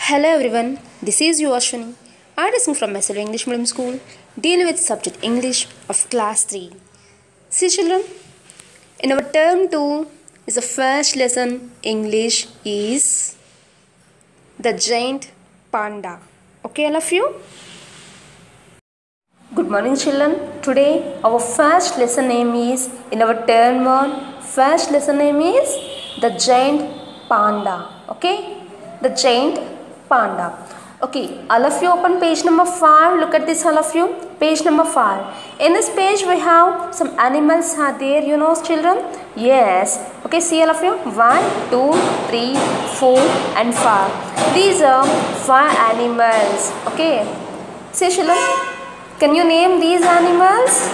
Hello everyone, this is you Ashwini. I am from Messer English Medium School, dealing with subject English of class 3. See children, in our term 2 is the first lesson English is the giant panda. Okay all of you? Good morning children. Today our first lesson name is, in our term 1, first lesson name is the giant panda. Okay? The giant panda. Okay, all of you open page number 5. Look at this all of you. Page number 5. In this page we have some animals are there, you know children? Yes. Okay, see all of you. 1, 2, 3, 4 and 5. These are 5 animals. Okay. See children. Can you name these animals?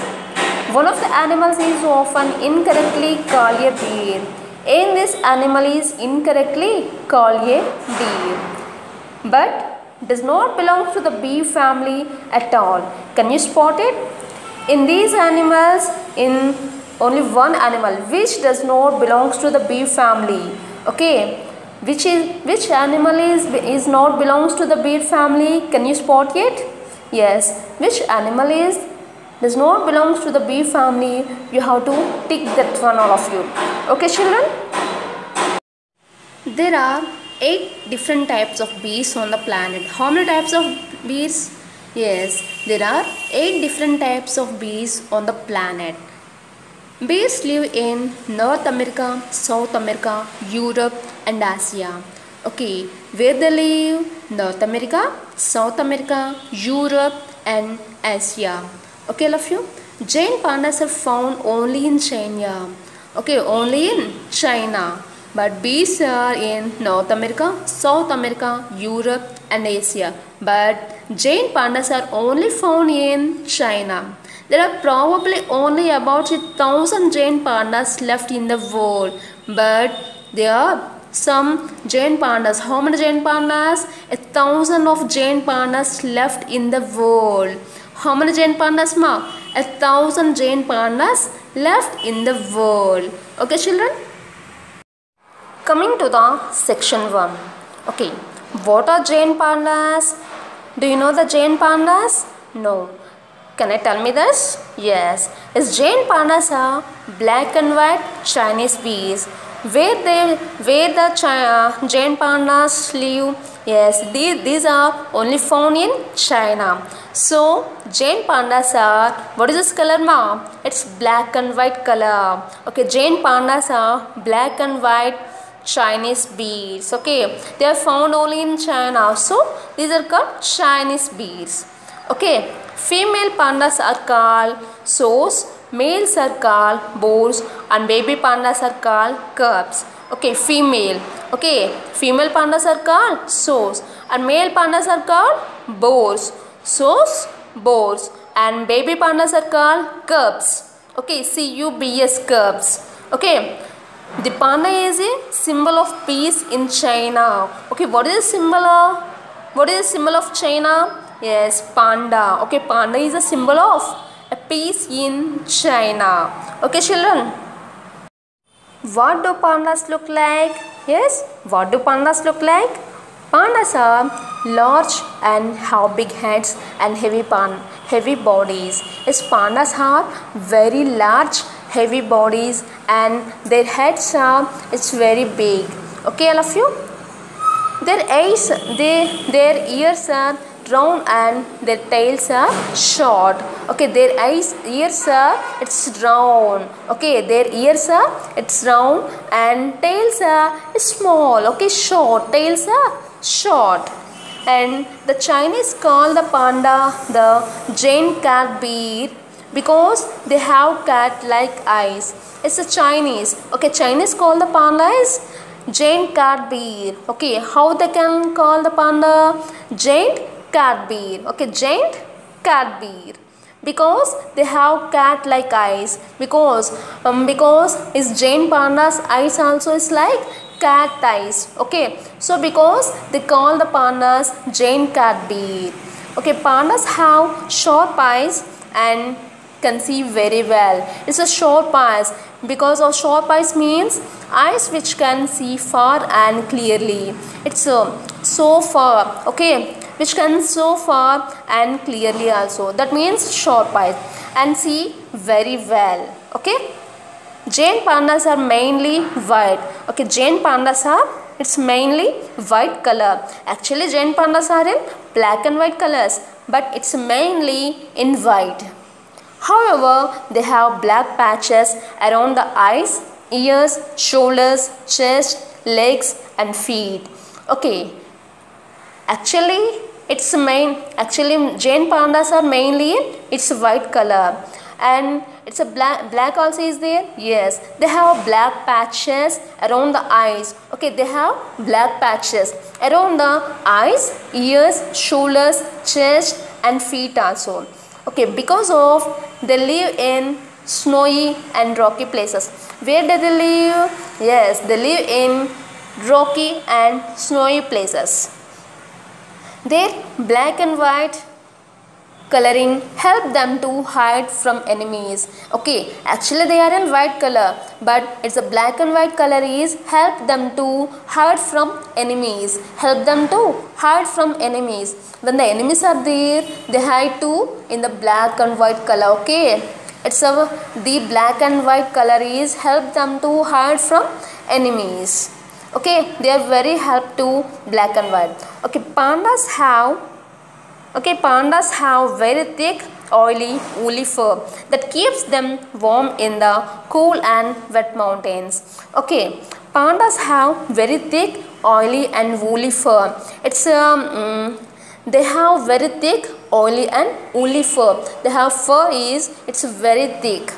One of the animals is often incorrectly called a deer. And this animal is incorrectly called a deer, but does not belong to the bee family at all. Can you spot it? In these animals, in only one animal which does not belongs to the bee family. Okay, which animal is not belongs to the bee family? Can you spot it? Yes, which animal does not belongs to the bee family? You have to tick that one, all of you. Okay children? There are 8 different types of bees on the planet. How many types of bees? Yes, there are 8 different types of bees on the planet. Bees live in North America, South America, Europe and Asia. Okay, where they live? North America, South America, Europe and Asia. Okay, all of you. Giant pandas are found only in China. Okay, only in China. But bees are in North America, South America, Europe and Asia. But giant pandas are only found in China. There are probably only about 1,000 giant pandas left in the world. But there are some giant pandas. How many giant pandas? 1,000 of giant pandas left in the world. How many giant pandas, ma? 1,000 giant pandas left in the world. Okay children? Coming to the section 1. Okay, what are giant pandas? Do you know the giant pandas? No. Can I tell me this? Yes. As giant pandas are black and white Chinese bees. Where the giant pandas live? Yes, these are only found in China. So giant pandas are, what is this color, ma? It's black and white color. Okay, giant pandas are black and white Chinese bees. Okay, they are found only in China. So these are called Chinese bees. Okay, female pandas are called sows, males are called boars and baby pandas are called cubs. Okay, female. Okay, female pandas are called sows and male pandas are called boars. Sows, boars and baby pandas are called cubs. Okay, C-U-B-S, cubs. Okay. The panda is a symbol of peace in China. Okay, what is the symbol of China? Yes, panda. Okay, panda is a symbol of a peace in China. Okay, children. What do pandas look like? Yes, what do pandas look like? Pandas are large and have big heads and heavy bodies. Yes, pandas have very large heavy bodies and their heads are very big. Okay, all of you? Their ears are round and their tails are short. Okay, their ears are round. Okay, their ears are round and tails are small. Okay, short. Tails are short. And the Chinese call the panda the giant cat bear because they have cat-like eyes. It's a Chinese. Okay, Chinese call the panda as giant cat bear. Okay, how they can call the panda? Giant cat bear. Okay, giant cat bear. Because they have cat-like eyes. Because is giant panda's eyes also is like cat eyes. Okay, so because they call the pandas giant cat bear. Okay, pandas have sharp eyes and can see very well. It's a sharp eyes. Because of sharp eyes means eyes which can see far and clearly. It's so far, okay, which can so far and clearly also. That means sharp eyes and see very well. Okay. Giant pandas are mainly white. Okay, giant pandas are, it's mainly white color. Actually, giant pandas are in black and white colors, but it's mainly in white. However, they have black patches around the eyes, ears, shoulders, chest, legs and feet. Okay. Actually, giant pandas are mainly in its white color. And it's a black also is there. Yes, they have black patches around the eyes. Okay, they have black patches around the eyes, ears, shoulders, chest and feet also. Okay, because of they live in snowy and rocky places. Where do they live? Yes, they live in rocky and snowy places. Their black and white coloring help them to hide from enemies. Okay, actually they are in white color, but it's a black and white color is help them to hide from enemies. Help them to hide from enemies. When the enemies are there, they hide too in the black and white color. Okay, the black and white color is help them to hide from enemies. Okay, they are very help to black and white. Okay, pandas have very thick, oily, woolly fur that keeps them warm in the cool and wet mountains. Okay, pandas have very thick, oily and woolly fur. They have very thick, oily and woolly fur. They have fur it's very thick,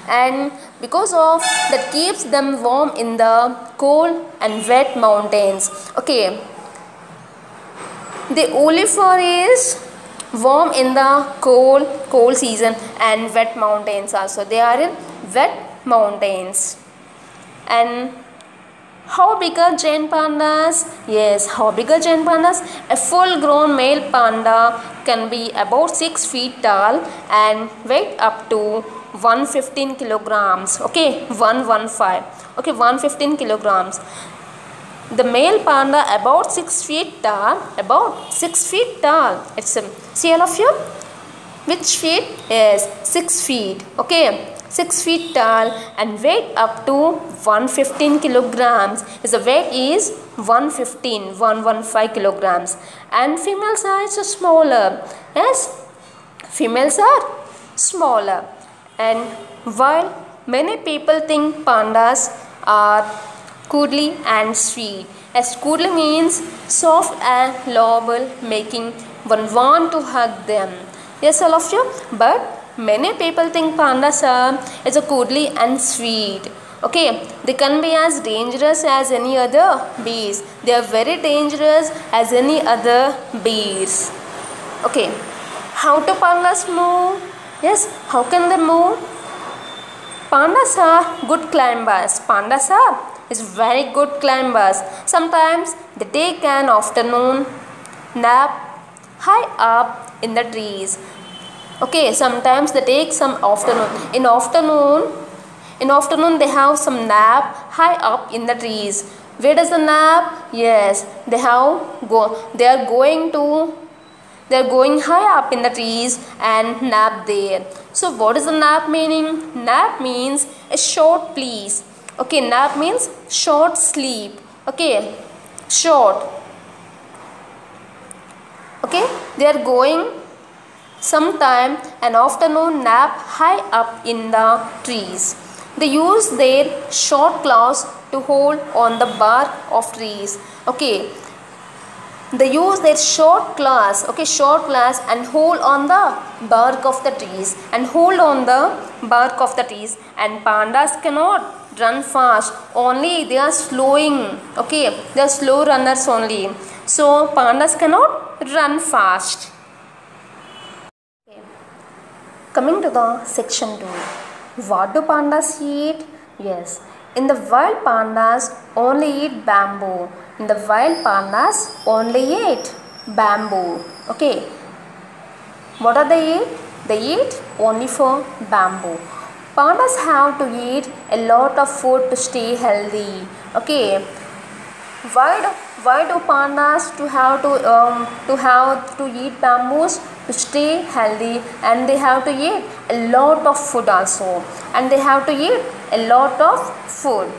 and because of that keeps them warm in the cold and wet mountains. Okay, the woolly fur is warm in the cold season and wet mountains also. They are in wet mountains. And how big are giant pandas? Yes, how big are giant pandas? A full grown male panda can be about 6 feet tall and weight up to 115 kilograms. Okay, 115. Okay, 115 kilograms. The male panda about 6 feet tall. About 6 feet tall. See all of you? Which feet? Yes, 6 feet. Okay, 6 feet tall and weight up to 115 kilograms. The weight is 115 kilograms. And females are smaller. Yes, females are smaller. And while many people think pandas are cuddly and sweet, as cuddly means soft and lovable, making one want to hug them. Yes, all of you. But many people think pandas are a cuddly and sweet. Okay, they can be as dangerous as any other bees. They are very dangerous as any other bees. Okay, how do pandas move? Yes, how can they move? Pandas are good climbers. Pandas are very good climbers. Sometimes they take an afternoon nap high up in the trees. Okay, sometimes they take some afternoon. In afternoon they have some nap high up in the trees. Where does the nap? Yes, they are going high up in the trees and nap there. So what is the nap meaning? Nap means a short place. Okay, nap means short sleep. Okay, short. Okay, they are going sometime an afternoon nap high up in the trees. They use their short claws to hold on the bark of trees. Okay, they use their short claws, and hold on the bark of the trees, and pandas cannot run fast, only they are slowing. Okay, they are slow runners only, so pandas cannot run fast. Okay. Coming to the section 2, what do pandas eat? Yes, in the wild pandas only eat bamboo. In the wild pandas only eat bamboo. Okay, what are they eat? They eat only for bamboo. Pandas have to eat a lot of food to stay healthy. Okay, why do pandas to eat bamboos to stay healthy, and they have to eat a lot of food also, and they have to eat a lot of food.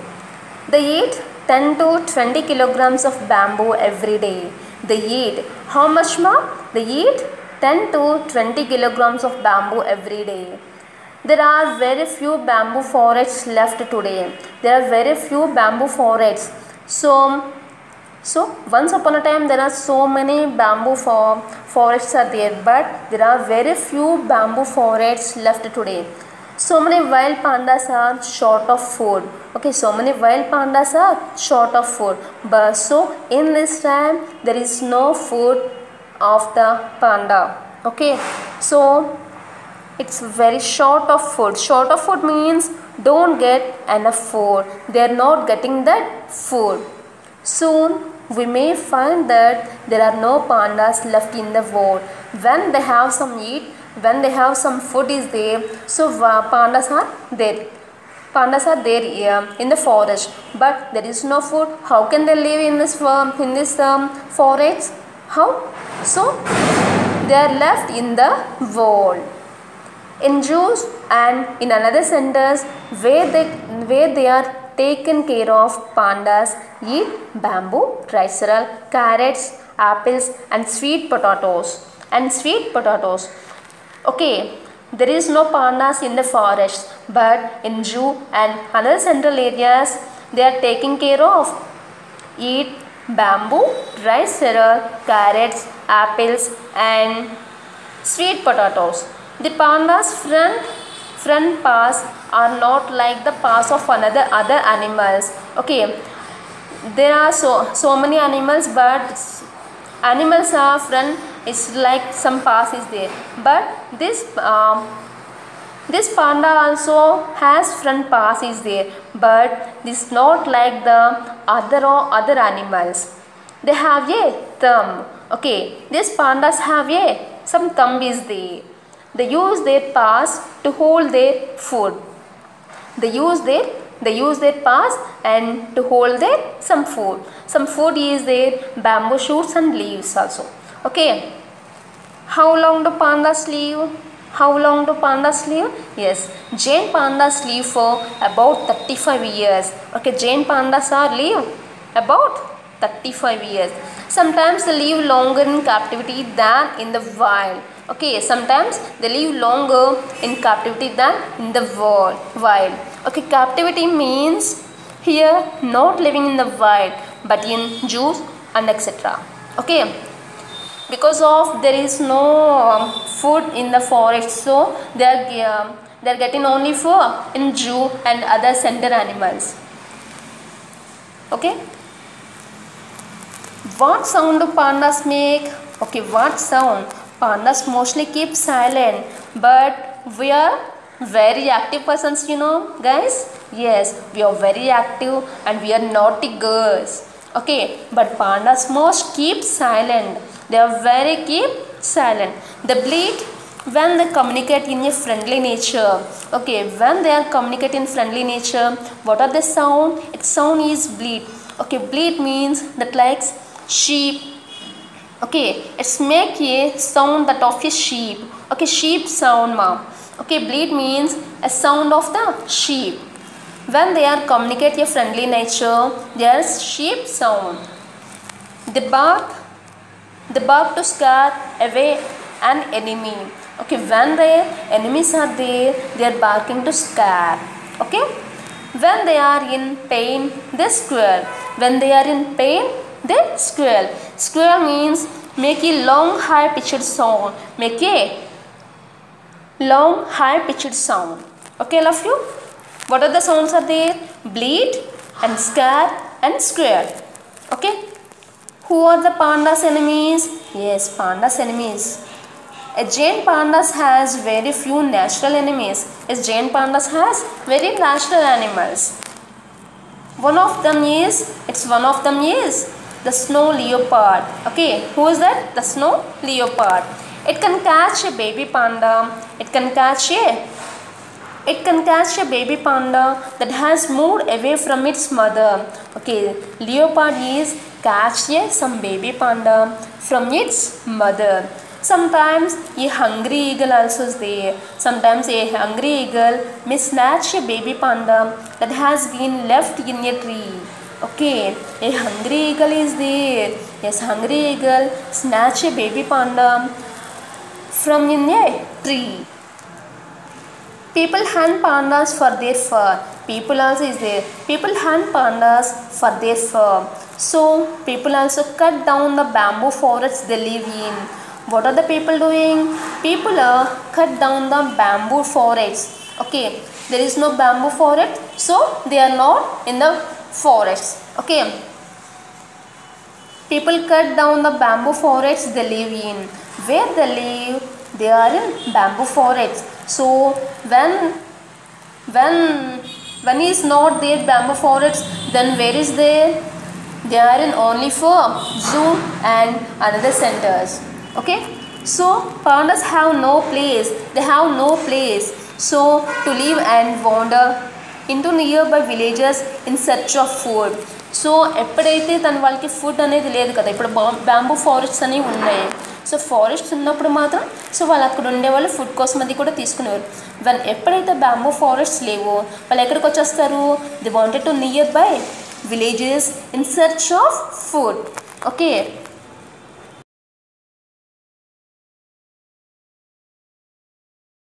They eat 10 to 20 kilograms of bamboo every day. They eat how much more? They eat 10 to 20 kilograms of bamboo every day. There are very few bamboo forests left today. There are very few bamboo forests. So once upon a time there are so many bamboo forests are there, but there are very few bamboo forests left today. So many wild pandas are short of food. Okay, so many wild pandas are short of food. But so in this time there is no food of the panda. Okay, so it's very short of food. Short of food means don't get enough food. They are not getting that food. Soon we may find that there are no pandas left in the world. When they have some eat, when they have some food is there, so pandas are there. Pandas are there in the forest, but there is no food. How can they live in this forest? How? So they are left in the world. In zoos and in another centers where they are taken care of, pandas eat bamboo, triceral, carrots, apples and sweet potatoes. Okay, there is no pandas in the forest, but in zoo and other central areas they are taking care of, eat bamboo, triceral, carrots, apples and sweet potatoes. The pandas' front paws are not like the paws of other animals. Okay, there are so many animals, but animals are front is like some paws is there, but this panda also has front paws is there, but this not like the other animals. They have a thumb. Okay, these pandas have some thumb is there. They use their paws to hold their food. They use their paws and to hold their some food. Some food is there, bamboo shoots and leaves also. Okay. How long do pandas live? Yes, Jain pandas live for about 35 years. Okay, Jain pandas live about 35 years. Sometimes they live longer in captivity than in the wild. Okay, sometimes they live longer in captivity than in the wild. Okay, captivity means here not living in the wild but in zoos and etc. Okay, because of there is no food in the forest, so they are getting only food in zoo and other center animals. Okay, what sound do pandas make? Okay, what sound? Pandas mostly keep silent, but we are very active persons, you know, guys. Yes, we are very active and we are naughty girls. Okay, but pandas most keep silent. They are very keep silent. They bleat when they communicate in a friendly nature. Okay, when they are communicating in friendly nature, what are the sound? Its sound is bleat. Okay, bleat means that likes sheep. Okay, it's make a sound that of a sheep. Okay, sheep sound, ma'am. Okay, bleat means a sound of the sheep. When they are communicate a friendly nature, there's sheep sound. They bark to scare away an enemy. Okay, when their enemies are there, they are barking to scare. Okay, when they are in pain, they squeal. When they are in pain, they squeal. Squeal means make a long high pitched sound. Make a long high pitched sound. Okay, love you. What are the sounds are there? Bleat and scare and squeal. Okay. Who are the pandas enemies? Yes, pandas enemies. A Jain pandas has very few natural enemies. As Jain pandas has very natural animals. One of them is the snow leopard. Okay, who is that? The snow leopard. It can catch a baby panda. It can catch a baby panda that has moved away from its mother. Okay, leopard is catch some baby panda from its mother. Sometimes a hungry eagle also is there. Sometimes a hungry eagle may snatch a baby panda that has been left in a tree. Okay, a hungry eagle is there. Yes, hungry eagle snatch a baby panda from in a tree. People hunt pandas for their fur. People also is there. People hunt pandas for their fur. So people also cut down the bamboo forests they live in. What are the people doing? People are cut down the bamboo forests. Okay, there is no bamboo forest, so they are not in the forest. Okay, people cut down the bamboo forests they live in. Where they live, they are in bamboo forests. So when is not there bamboo forests, then where is there? They are in only for zoo and another centers. Okay, so pandas have no place. They have no place. So to live and wander into nearby villages in search of food. So ఎప్పుడైతే తన వాళ్ళకి food అనేది లేదు కదా, ఇప్పుడు bamboo forests అనేవి ఉన్నాయి. So forests ఉన్నప్పుడు మాత్రం సో వాళ్ళు అక్కడ ఉండేవాళ్ళు ఫుడ్ కోసం అది కూడా తీసుకునేవారు. ఎప్పుడైతే బ్యాంబూ ఫారెస్ట్స్ లేవో వాళ్ళు ఎక్కడికి వచ్చేస్తారు? They wanted to near by villages in search of food. Okay.